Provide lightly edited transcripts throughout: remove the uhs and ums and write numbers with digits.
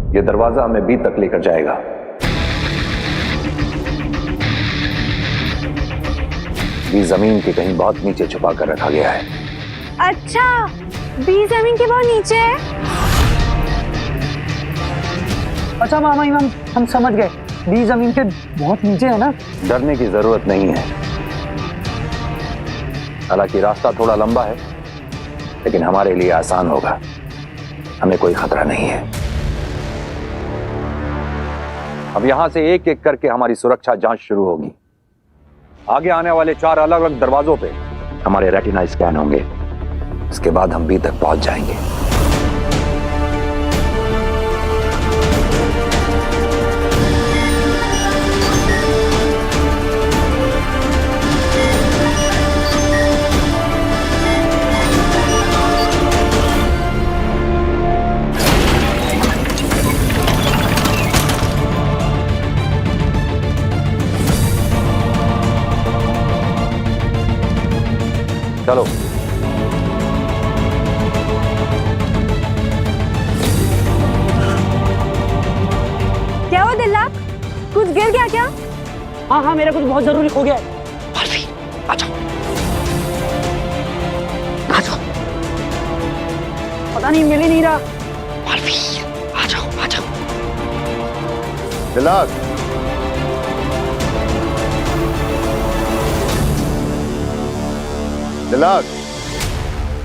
ये दरवाजा हमें बी तक लेकर जाएगा। बी जमीन के कहीं बहुत नीचे छुपा कर रखा गया है। अच्छा, बी जमीन के बहुत नीचे है। अच्छा मामा इमाम, हम समझ गए, बी जमीन के बहुत नीचे है ना। डरने की जरूरत नहीं है। हालांकि रास्ता थोड़ा लंबा है, लेकिन हमारे लिए आसान होगा। हमें कोई खतरा नहीं है। अब यहां से एक एक करके हमारी सुरक्षा जांच शुरू होगी। आगे आने वाले 4 अलग अलग दरवाजों पे हमारे रेटिना स्कैन होंगे। इसके बाद हम बी तक पहुंच जाएंगे। चलो। क्या हुआ दिल्लाक? कुछ गिर गया क्या? हाँ हाँ, मेरा कुछ बहुत जरूरी हो गया है। आरवी, आ जाओ। आ जाओ। पता नहीं, मिल ही नहीं रहा। आरवी, आ जाओ, आ जाओ। दिल्लाक, दिल्लाक,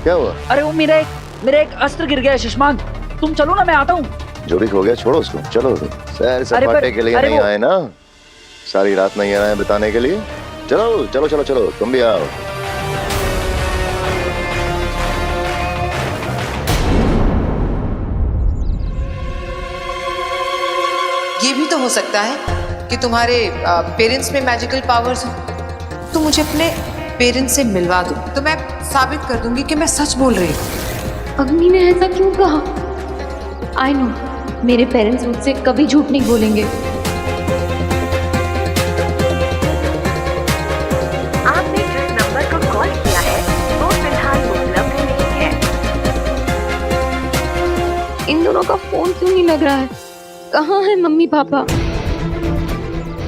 क्या हुआ? अरे वो मेरा एक अस्त्र गिर गया है शशमांक। तुम चलो ना, मैं आता हूँ। जो भी हो गया छोड़ो उसको, चलो। सैर सपाटे के लिए नहीं आए ना, सारी रात नहीं आए बिताने के लिए। चलो चलो चलो चलो, तुम भी आओ। ये भी तो हो सकता है कि तुम्हारे पेरेंट्स में मैजिकल पावर्स हो। तो मुझे अपने पेरेंट्स से मिलवा दो, तो मैं साबित कर दूंगी कि मैं सच बोल रही हूँ। अग्नि ने ऐसा क्यों कहा? आई नो, मेरे पेरेंट्स मुझसे कभी झूठ नहीं बोलेंगे। आपने जिस नंबर को कॉल किया है वो फिलहाल उपलब्ध नहीं है। इन दोनों का फोन क्यों नहीं लग रहा है? कहाँ है मम्मी पापा?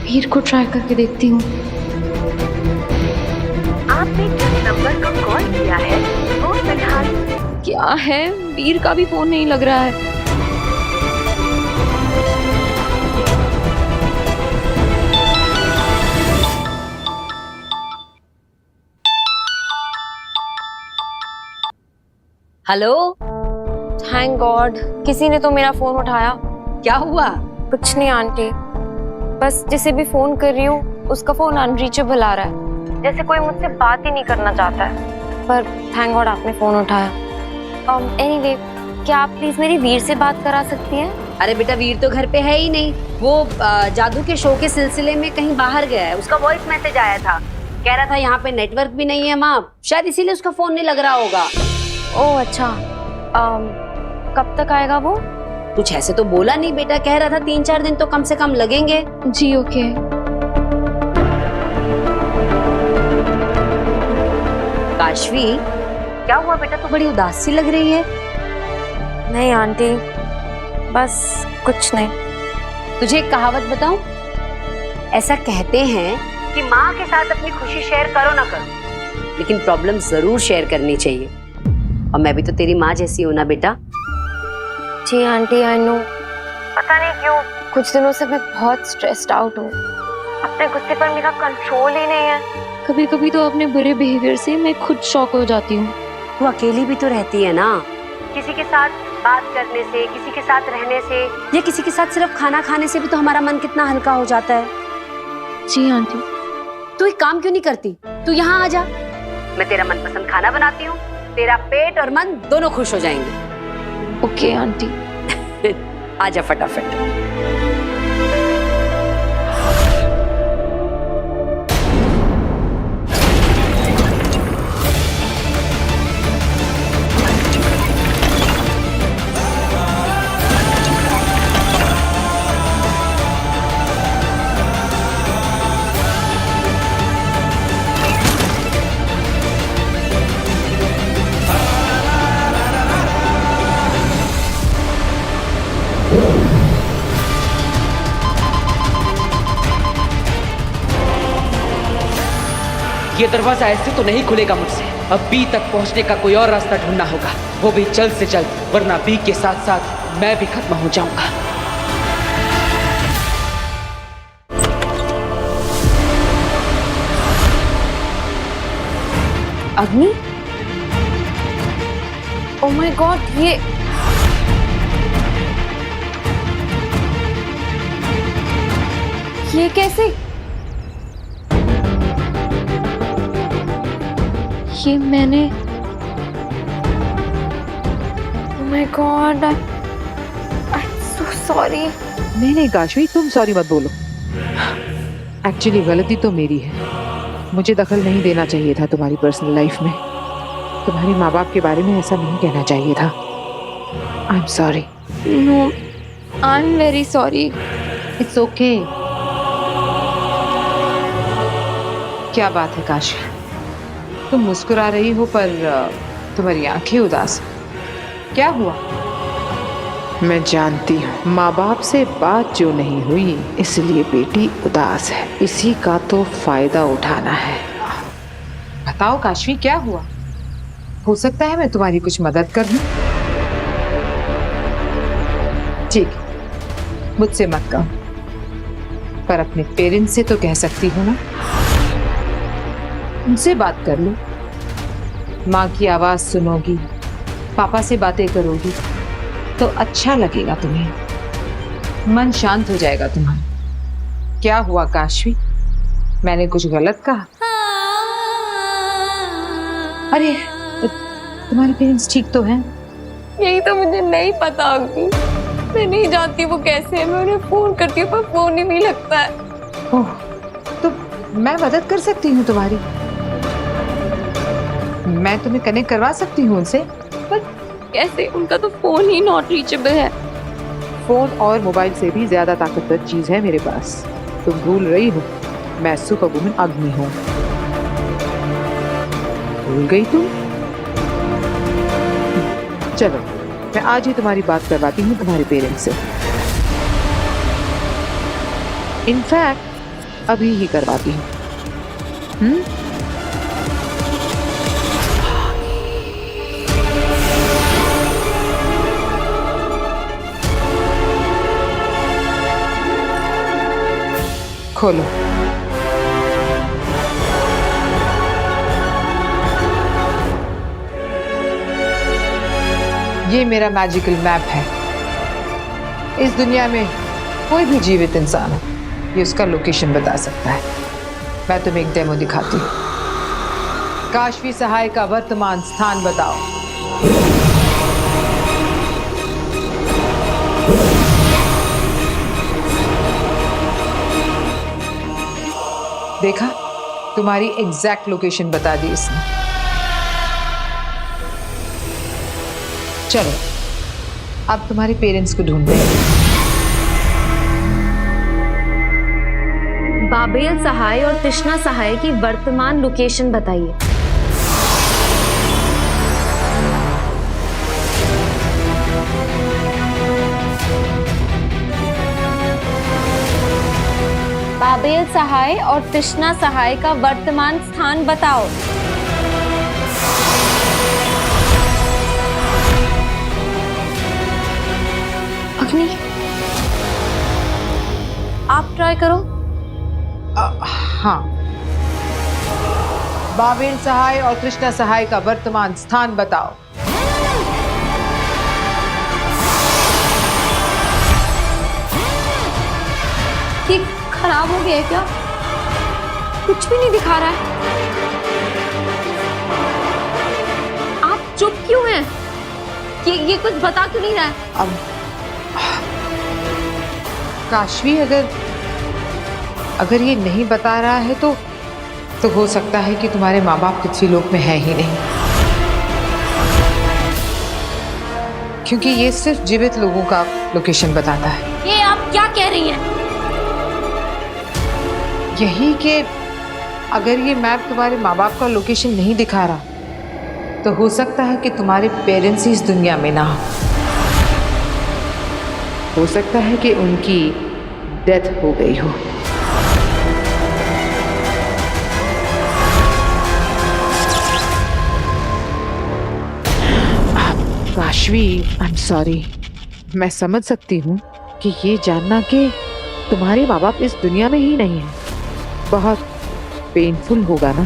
वीर को ट्राई करके देखती हूँ। आपने जिस नंबर को कॉल किया है वो फिलहाल। क्या है, वीर का भी फोन नहीं लग रहा है। हेलो। थैंक गॉड, किसी ने तो मेरा फोन उठाया। क्या हुआ? कुछ नहीं आंटी, बस जिसे भी फोन कर रही हूँ उसका फोन अनरीचेबल आ रहा है, जैसे कोई मुझसे बात ही नहीं करना चाहता है। पर थैंक गॉड आपने फोन उठाया। एनीवे, क्या आप प्लीज मेरी वीर से बात करा सकती हैं? अरे बेटा, वीर तो घर पे है ही नहीं। वो जादू के शो के सिलसिले में कहीं बाहर गया है। उसका वॉइस मैसेज आया था, कह रहा था यहाँ पे नेटवर्क भी नहीं है माँ, शायद इसीलिए उसका फोन नहीं लग रहा होगा। ओह अच्छा, कब तक आएगा वो? कुछ ऐसे तो बोला नहीं बेटा, कह रहा था 3-4 दिन तो कम से कम लगेंगे। जी ओके। काशवी, क्या हुआ बेटा, तो बड़ी उदास सी लग रही है। नहीं आंटी, बस कुछ नहीं। तुझे एक कहावत बताऊं? ऐसा कहते हैं कि माँ के साथ अपनी खुशी शेयर करो ना करो, लेकिन प्रॉब्लम जरूर शेयर करनी चाहिए। और मैं भी तो तेरी माँ जैसी हूं ना बेटा। जी आंटी, आई नो। पता नहीं क्यों कुछ दिनों से मैं बहुत स्ट्रेस्ड आउट हूँ। अपने गुस्से पर मेरा कंट्रोल ही नहीं है। कभी कभी तो अपने बुरे बिहेवियर से मैं खुद शॉक हो जाती हूँ। तू अकेली भी तो रहती है ना, किसी के साथ बात करने से, किसी के साथ रहने से, या किसी के साथ सिर्फ खाना खाने से भी तो हमारा मन कितना हल्का हो जाता है। जी आंटी। तू एक काम क्यों नहीं करती, तू यहाँ आ जा, मैं तेरा मनपसंद खाना बनाती हूँ, तेरा पेट और मन दोनों खुश हो जाएंगे। Okay aunty. आजा फटाफट। ये दरवाजा ऐसे तो नहीं खुलेगा मुझसे। अब बी तक पहुंचने का कोई और रास्ता ढूंढना होगा, वो भी जल्द से जल्द, वरना बी के साथ साथ मैं भी खत्म हो जाऊंगा। अग्नि, ओह माय गॉड, ये कैसे? ये मैंने, oh my God, I am so sorry. नहीं काशवी, तुम सॉरी मत बोलो। एक्चुअली गलती तो मेरी है, मुझे दखल नहीं देना चाहिए था तुम्हारी पर्सनल लाइफ में। तुम्हारे माँ बाप के बारे में ऐसा नहीं कहना चाहिए था। I am sorry. No, I am very sorry. It's okay. क्या बात है काशी, तुम मुस्कुरा रही हो पर तुम्हारी आंखें उदास हैं। क्या हुआ? मैं जानती हूँ माँ बाप से बात जो नहीं हुई इसलिए बेटी उदास है। इसी का तो फायदा उठाना है। बताओ काशवी, क्या हुआ? हो सकता है मैं तुम्हारी कुछ मदद कर दूं। ठीक, मुझसे मत कहो, पर अपने पेरेंट्स से तो कह सकती हूँ ना। उनसे बात कर लो, माँ की आवाज सुनोगी, पापा से बातें करोगी तो अच्छा लगेगा तुम्हें, मन शांत हो जाएगा तुम्हारा। क्या हुआ काशवी, मैंने कुछ गलत कहा? अरे तुम्हारे पेरेंट्स ठीक तो हैं? यही तो मुझे नहीं पता अग्नि, मैं नहीं जानती वो कैसे है। मैं उन्हें फोन करती हूँ पर फोन ही नहीं लगता है। ओह, तो मैं मदद कर सकती हूँ तुम्हारी। मैं तुम्हें कनेक्ट करवा सकती हूँ उनसे। पर कैसे? उनका तो फोन ही नॉट रीचेबल है। फोन और मोबाइल से भी ज्यादा ताकतवर चीज है मेरे पास। तुम भूल रही हो, मैं सुपर वुमन अग्नि हूँ। भूल गई तुम? चलो, मैं आज ही तुम्हारी बात करवाती हूँ तुम्हारे पेरेंट्स से। इनफैक्ट अभी ही करवाती हूँ। खोलो। ये मेरा मैजिकल मैप है। इस दुनिया में कोई भी जीवित इंसान हो, ये उसका लोकेशन बता सकता है। मैं तुम्हें एक डेमो दिखाती हूँ। काशवी सहाय का वर्तमान स्थान बताओ। देखा, तुम्हारी एग्जैक्ट लोकेशन बता दी इसने। चलो, अब तुम्हारे पेरेंट्स को ढूंढते हैं। बाबेल सहाय और तृष्णा सहाय की वर्तमान लोकेशन बताइए। बाबेल सहाय और तृष्णा सहाय का वर्तमान स्थान बताओ। अग्नि, आप ट्राई करो। हाँ, बाबेल सहाय और तृष्णा सहाय का वर्तमान स्थान बताओ। ये खराब हो गया है क्या? कुछ भी नहीं दिखा रहा है। आप चुप क्यों हैं? ये कुछ बता क्यों नहीं रहा है? अब काशवी, अगर ये नहीं बता रहा है तो हो सकता है कि तुम्हारे माँ बाप पृथ्वी लोक में है ही नहीं, क्योंकि ये सिर्फ जीवित लोगों का लोकेशन बताता है। ये आप क्या कह रही हैं? यही कि अगर ये मैप तुम्हारे माँ बाप का लोकेशन नहीं दिखा रहा तो हो सकता है कि तुम्हारे पेरेंट्स ही इस दुनिया में ना हो सकता है कि उनकी डेथ हो गई हो। काशवी, आई एम सॉरी। मैं समझ सकती हूँ कि ये जानना कि तुम्हारे माँ बाप इस दुनिया में ही नहीं है बहुत पेनफुल होगा ना।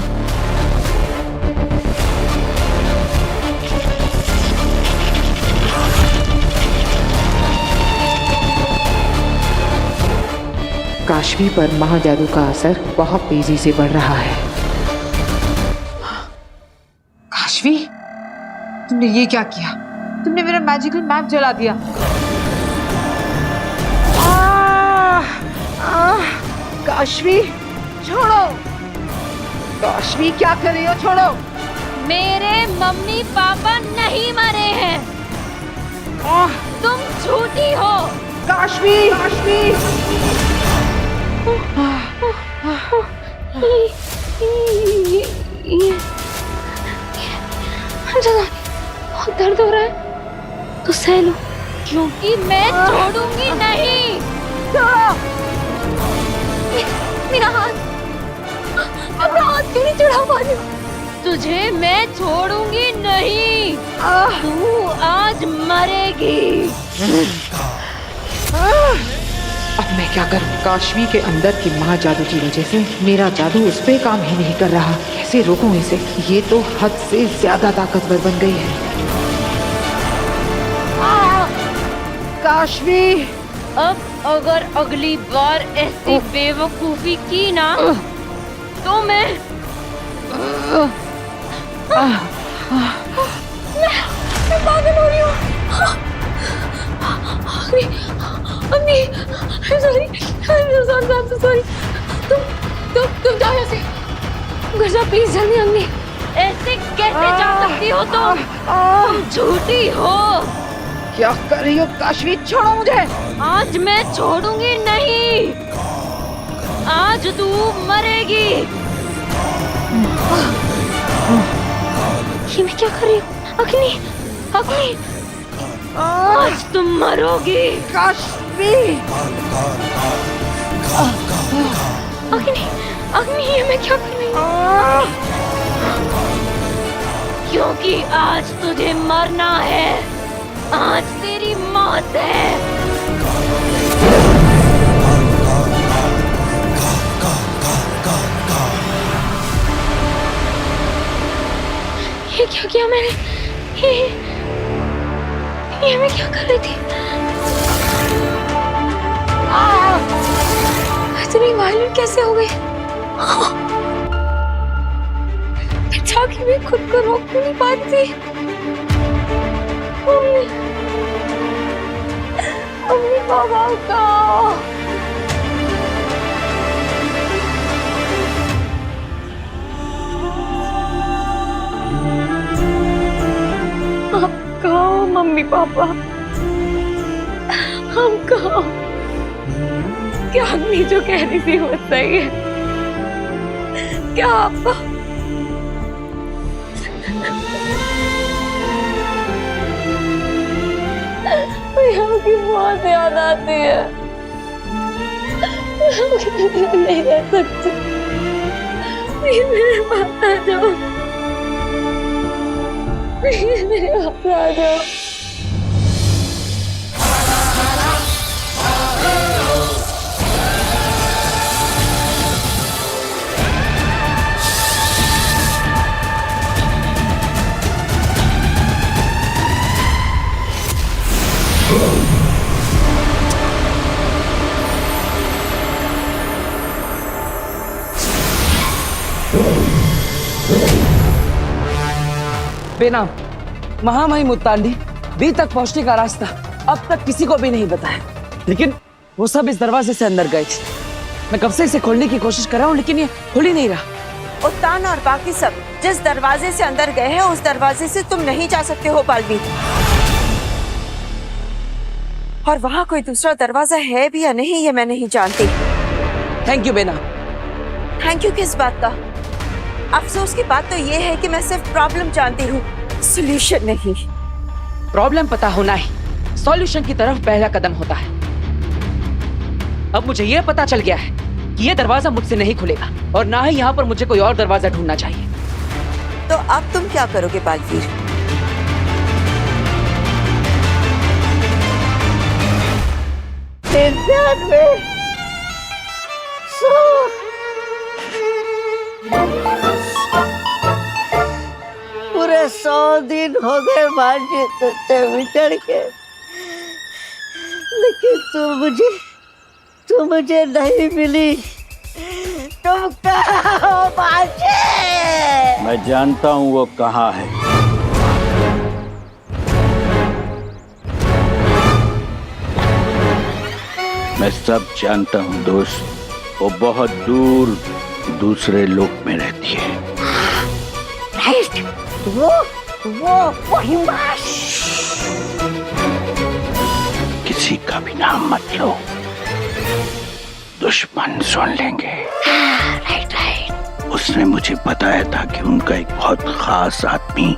काशवी पर महाजादू का असर बहुत तेजी से बढ़ रहा है। काशवी, तुमने ये क्या किया? तुमने मेरा मैजिकल मैप जला दिया। काशवी छोड़ो, काशवी क्या कर रही हो? छोड़ो। मेरे मम्मी पापा नहीं मरे हैं। तुम झूठी हो। काशवी, काशवी। बहुत दर्द हो रहा है तो सह लो, क्योंकि मैं छोड़ूंगी नहीं। मेरा हाथ क्यों नहीं चढ़ा पा रही हूँ? तुझे मैं छोड़ूंगी नहीं। तू आज मरेगी। अब मैं क्या करूं? काशवी के अंदर की महाजादू की वजह से मेरा जादू उस पे काम ही नहीं कर रहा। कैसे रोकूं इसे? ये तो हद से ज्यादा ताकतवर बन गई है। काशवी, अब अगर अगली बार ऐसी बेवकूफी की ना तो मैं पागल हो रही हूँ। अम्मी, I'm sorry, I'm so sorry। तुम जाओ यहाँ से। घर जाओ प्लीज, जल्दी। अम्मी, ऐसे कैसे जा सकती हो तुम झूठी हो। क्या कर रही हो काशवी? छोड़ो मुझे। आज मैं छोड़ूंगी नहीं। आज तू मरेगी। ये मैं क्या कर रही हूँ? अग्नि, अग्नि, आज तुम मरोगी। काशवी, अग्नि, अग्नि, ये मैं क्या कर रही हूँ? क्योंकि आज तुझे मरना है। आज तेरी मौत है। ये क्या किया मैंने? ये मैं क्या कर रही थी? इतनी वायलेंट कैसे हो गई? जाके मैं खुद को रोक नहीं पाती। मम्मी पापा का आप कहो, मम्मी पापा हम कहो। क्या अग्नि जो कह रही थी वो सही है? क्या आपको यहाँ की बहुत याद आती है। नहीं रह सकती। मेरे पास आ जाओ। मेरे पास आ जाओ। बेनाम महामहिम मुत्तांडी बी तक पहुंचने का रास्ता अब तक किसी को भी नहीं बताया, लेकिन वो सब इस दरवाजे से अंदर गए थे। मैं कब से इसे खोलने की कोशिश कर रहा हूँ, लेकिन ये खुल ही नहीं रहा। उत्तान और बाकी सब जिस दरवाजे से अंदर गए हैं उस दरवाजे से तुम नहीं जा सकते हो बालवीर। और वहाँ कोई दूसरा दरवाजा है भी या नहीं ये मैं नहीं जानती। थैंक यू बेना। थैंक यू किस बात का? अफसोस की बात तो ये है कि मैं सिर्फ प्रॉब्लम जानती हूँ, सॉल्यूशन नहीं। प्रॉब्लम पता होना ही सॉल्यूशन की तरफ पहला कदम होता है। अब मुझे यह पता चल गया है कि यह दरवाजा मुझसे नहीं खुलेगा और ना ही यहाँ पर मुझे कोई और दरवाजा ढूंढना चाहिए। तो अब तुम क्या करोगे बालवीर? आंगन में सो। पूरे 100 दिन हो गए भांजी तुझसे बिछड़ के, लेकिन तू मुझे नहीं मिली। तुम कहाँ हो भांजी? मैं जानता हूँ वो कहाँ है। मैं सब जानता हूँ दोस्त। वो बहुत दूर दूसरे लोक में रहती है। राइट, वो हिमांश। किसी का भी नाम मत लो, दुश्मन सुन लेंगे। राइट। उसने मुझे बताया था कि उनका एक बहुत खास आदमी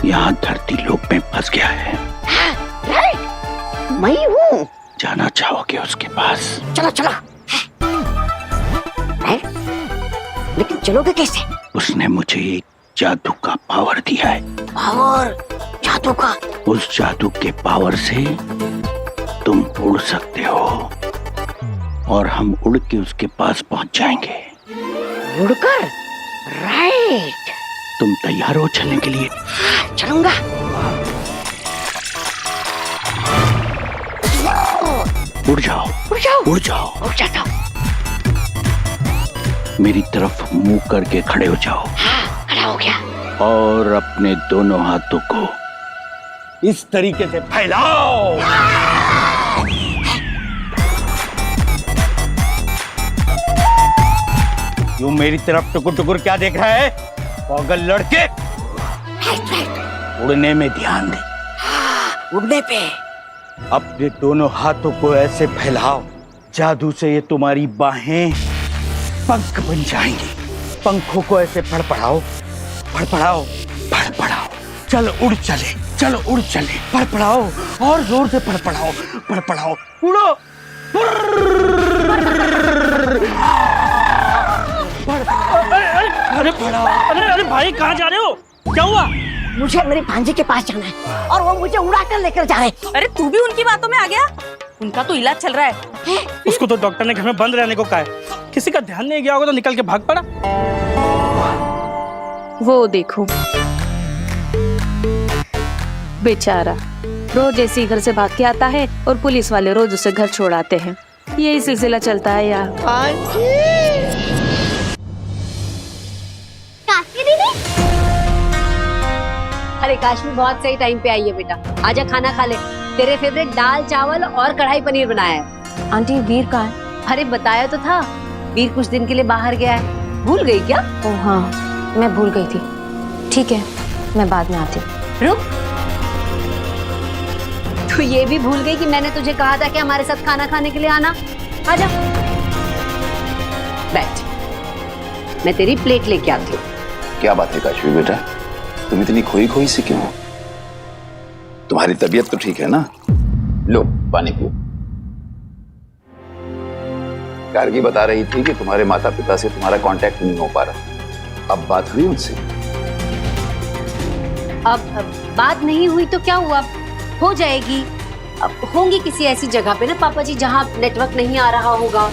यहाँ धरती लोक में फंस गया है। राइट, मैं हूँ। जाना चाहोगे उसके पास? चलो चलो। लेकिन चलोगे कैसे? उसने मुझे एक जादू का पावर दिया है। पावर? जादू का? उस जादू के पावर से तुम उड़ सकते हो और हम उड़ के उसके पास पहुंच जाएंगे। उड़कर? राइट। तुम तैयार हो चलने के लिए? चलूंगा। उड़ जाओ, उड़ जाओ, उड़ जाओ, उड़ जाता हूँ। मेरी तरफ मुंह करके खड़े हो जाओ। हाँ, खड़ा हो गया। और अपने दोनों हाथों को इस तरीके से फैलाओ। यूं मेरी तरफ टुकुर टुकुर क्या देख रहा है पागल लड़के? उड़ने में ध्यान दे। उड़ने पे अपने दोनों हाथों को ऐसे फैलाओ, जादू से ये तुम्हारी बाहें पंख बन जाएंगी। पंखों को ऐसे फड़फड़ाओ, फड़फड़ाओ, फड़फड़ाओ। चलो उड़ चले, चलो उड़ चले। फड़फड़ाओ, और जोर से फड़फड़ाओ, फड़फड़ाओ। उड़ो। अरे अरे भाई कहाँ जा रहे हो? क्या हुआ? मुझे मेरे भांजे के पास जाना है और वो मुझे उड़ा कर लेकर जा रहे हैं। अरे तू भी उनकी बातों में आ गया? उनका तो इलाज चल रहा है। उसको तो डॉक्टर ने घर में बंद रहने को कहा है। किसी का ध्यान नहीं गया होगा तो निकल के भाग पड़ा। वो देखो बेचारा रोज ऐसे ही घर से भाग के आता है और पुलिस वाले रोज उसे घर छोड़ाते हैं। यही सिलसिला चलता है यार। अरे काश्मी बहुत सही टाइम पे आई है बेटा। आजा खाना खा ले। तेरे फेवरेट दाल चावल और कढ़ाई पनीर बनाया है। आंटी वीर कहाँ है? अरे बताया तो था, वीर कुछ दिन के लिए बाहर गया है। भूल गई क्या? ओह हाँ, मैं भूल गई थी। ठीक है, मैं बाद में आती हूँ। रुक, तू ये भी भूल गई कि मैंने तुझे कहा था कि हमारे साथ खाना खाने के लिए आना? आजा बैठ, मैं तेरी प्लेट लेके आती हूँ। क्या बात है काशवी बेटा, तुम इतनी खोई खोई सी क्यों हो? तुम्हारी तबीयत तो ठीक है ना? लो पानी पियो। गार्गी बता रही थी कि तुम्हारे माता पिता से तुम्हारा कांटेक्ट नहीं हो पा रहा। अब बात हुई उनसे? अब बात नहीं हुई तो क्या हुआ, हो जाएगी। अब होंगी किसी ऐसी जगह पे ना पापा जी जहाँ नेटवर्क नहीं आ रहा होगा।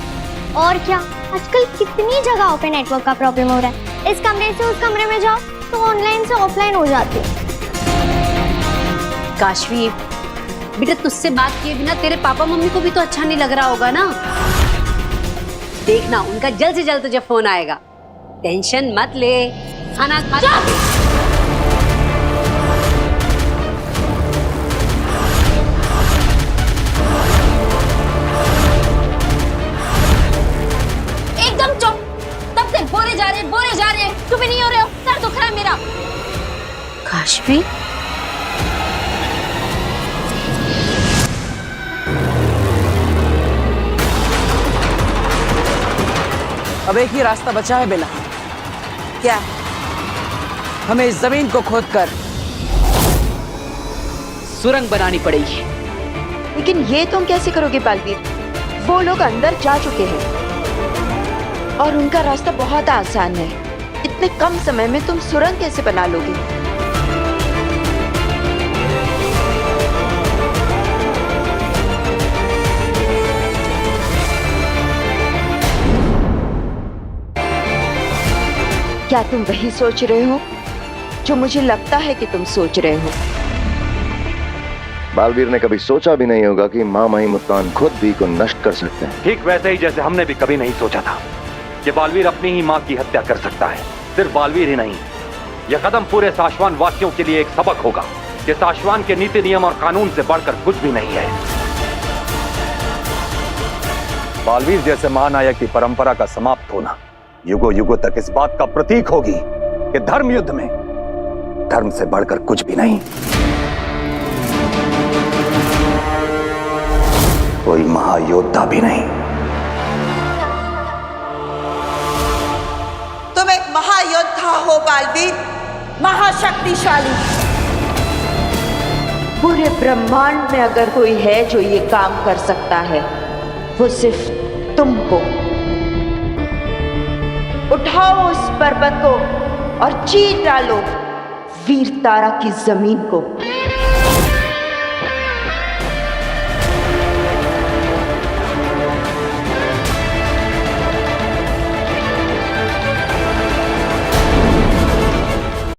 और क्या, आजकल कितनी जगहों पे नेटवर्क का प्रॉब्लम हो रहा है। इस कमरे से उस कमरे में जाओ तो ऑनलाइन से ऑफलाइन हो जाती है। काशवी बेटा, तुझसे बात किए बिना तेरे पापा मम्मी को भी तो अच्छा नहीं लग रहा होगा ना। देखना उनका जल्द से जल्द तुझे फोन आएगा। टेंशन मत ले, खाना खा। एकदम चुप। तब से बोले जा रहे तुम भी नहीं हो रहे हो। सर दुख रहा है मेरा। काशवी अब एक ही रास्ता बचा है बेला। क्या? हमें इस जमीन को खोदकर सुरंग बनानी पड़ेगी। लेकिन ये तुम कैसे करोगे बालवीर? वो लोग अंदर जा चुके हैं और उनका रास्ता बहुत आसान है। इतने कम समय में तुम सुरंग कैसे बना लोगे? क्या तुम वही सोच रहे हो जो मुझे लगता है कि तुम सोच रहे हो? बालवीर ने कभी सोचा भी नहीं होगा कि माँ माही मुल्तान खुद भी को नष्ट कर सकते हैं। ठीक वैसे ही जैसे हमने भी कभी नहीं सोचा था कि बालवीर अपनी ही माँ की हत्या कर सकता है। सिर्फ बालवीर ही नहीं, यह कदम पूरे साशवान वासियों के लिए एक सबक होगा कि साशवान के नीति नियम और कानून से बढ़कर कुछ भी नहीं है। बालवीर जैसे महानायक की परंपरा का समाप्त होना युगों युगों तक इस बात का प्रतीक होगी कि धर्म युद्ध में धर्म से बढ़कर कुछ भी नहीं। कोई महायोद्धा भी नहीं। तुम एक महायोद्धा हो बालवीर, महाशक्तिशाली। पूरे ब्रह्मांड में अगर कोई है जो ये काम कर सकता है, वो सिर्फ तुम हो। उठाओ उस पर्वत को और चीर डालो वीर तारा की जमीन को।